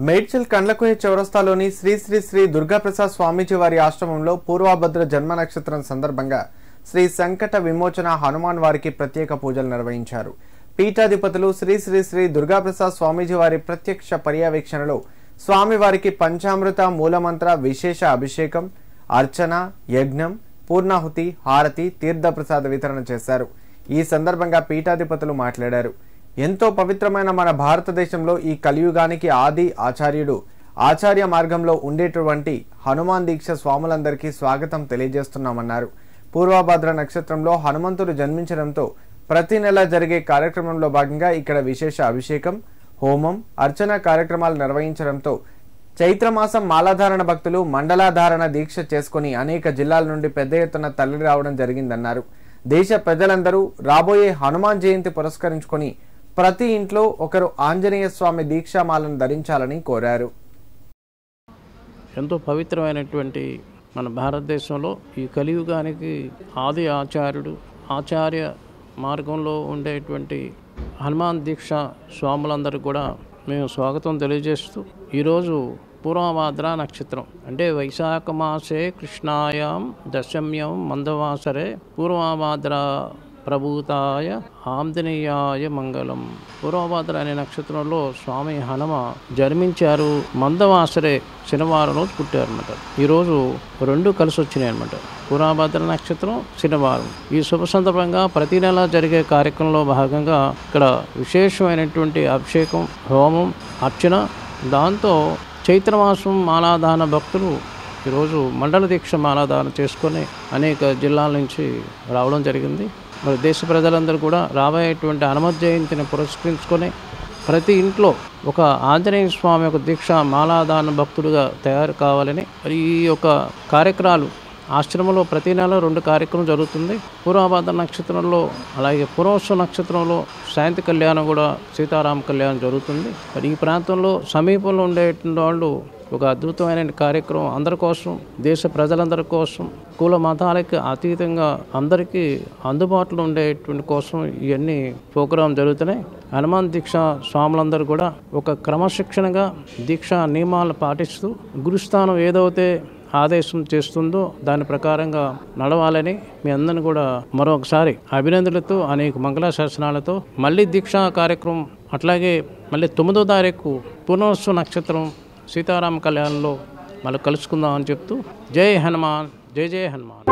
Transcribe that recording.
మేడ్చల్ కండ్లకుయ చౌరస్తాలోని శ్రీ శ్రీ శ్రీ దుర్గాప్రసాద్ స్వామీజీ వారి ఆశ్రమంలో పూర్వభద్ర జన్మ నక్షత్రం సందర్భంగా శ్రీ సంకట విమోచన హనుమాన్ వారికి ప్రత్యేక పూజలు నిర్వహించారు. పీఠాధిపతులు శ్రీ శ్రీ శ్రీ దుర్గాప్రసాద్ స్వామీజీ వారి ప్రత్యక్ష పర్యవేక్షణలో స్వామివారికి పంచామృత మూలమంత్ర విశేష అభిషేకం, అర్చన, యజ్ఞం, పూర్ణాహుతి, హారతి, తీర్థప్రసాద వితరణ చేశారు. ఈ సందర్భంగా పీఠాధిపతులు మాట్లాడారు. ఎంతో పవిత్రమైన మన భారతదేశంలో ఈ కలియుగానికి ఆది ఆచార్యుడు ఆచార్య మార్గంలో ఉండేటువంటి హనుమాన్ దీక్ష స్వాములందరికీ స్వాగతం తెలియజేస్తున్నామన్నారు. పూర్వభద్ర నక్షత్రంలో హనుమంతుడు జన్మించడంతో ప్రతి నెల జరిగే కార్యక్రమంలో భాగంగా ఇక్కడ విశేష అభిషేకం, హోమం, అర్చన కార్యక్రమాలు నిర్వహించడంతో చైత్రమాసం మాలాధారణ భక్తులు మండలాధారణ దీక్ష చేసుకుని అనేక జిల్లాల నుండి పెద్ద ఎత్తున తరలి రావడం జరిగిందన్నారు. దేశ ప్రజలందరూ రాబోయే హనుమాన్ జయంతి పురస్కరించుకొని ప్రతి ఇంట్లో ఒకరు ఆంజనేయ స్వామి దీక్షామాలను ధరించాలని కోరారు. ఎంతో పవిత్రమైనటువంటి మన భారతదేశంలో ఈ కలియుగానికి ఆది ఆచార్యుడు ఆచార్య మార్గంలో ఉండేటువంటి హనుమాన్ దీక్ష స్వాములందరూ కూడా మేము స్వాగతం తెలియజేస్తూ ఈరోజు పూర్వభద్ర నక్షత్రం అంటే వైశాఖ మాసే కృష్ణాయాం దశమ్యం మందవాసరే పూర్వభద్ర ప్రభూతాయ ఆంజనేయాయ మంగళం. పూర్వభద్ర అనే నక్షత్రంలో స్వామి హనుమ జన్మించారు. మందవాసరే శనివారం రోజు పుట్టారన్నమాట. ఈరోజు రెండు కలిసి వచ్చినాయి అనమాట. పూర్వభద్ర నక్షత్రం, శనివారం. ఈ శుభ సందర్భంగా ప్రతి నెల జరిగే కార్యక్రమంలో భాగంగా ఇక్కడ విశేషమైనటువంటి అభిషేకం, హోమం, అర్చన, దాంతో చైత్రమాసం మాలాదాన భక్తులు ఈరోజు మండల దీక్ష మాలాదాన చేసుకొని అనేక జిల్లాల నుంచి రావడం జరిగింది. మరి దేశ ప్రజలందరూ కూడా రాబోయేటువంటి హనుమత్ జయంతిని పురస్కరించుకొని ప్రతి ఇంట్లో ఒక ఆంజనేయ స్వామి యొక్క దీక్ష మాలాదాన భక్తులుగా తయారు కావాలని మరి ఈ యొక్క కార్యక్రమాలు ఆశ్రమంలో ప్రతి నెల 2 కార్యక్రమం జరుగుతుంది. పూర్వభద్ర నక్షత్రంలో అలాగే పూర్వస్వ నక్షత్రంలో శాంతి కళ్యాణం కూడా సీతారామ కళ్యాణం జరుగుతుంది. మరి ఈ ప్రాంతంలో సమీపంలో ఉండేటువంటి వాళ్ళు ఒక అద్భుతమైన కార్యక్రమం అందరి కోసం, దేశ ప్రజలందరి కోసం, కుల మతాలకి అతీతంగా అందరికీ అందుబాటులో ఉండేటువంటి కోసం ఇవన్నీ ప్రోగ్రాం జరుగుతున్నాయి. హనుమాన్ దీక్ష స్వాములందరూ కూడా ఒక క్రమశిక్షణగా దీక్షా నియమాలను పాటిస్తూ గురుస్థానం ఏదైతే ఆదేశం చేస్తుందో దాని ప్రకారంగా నడవాలని మీ అందరిని కూడా మరొకసారి అభినందనలతో అనేక మంగళాశాసనాలతో మళ్ళీ దీక్షా కార్యక్రమం అట్లాగే మళ్ళీ 9వ తారీఖు పూర్ణోత్సవ నక్షత్రం సీతారామ కళ్యాణంలో మళ్ళీ కలుసుకుందాం అని చెప్తూ జై హనుమాన్, జై జై హనుమాన్.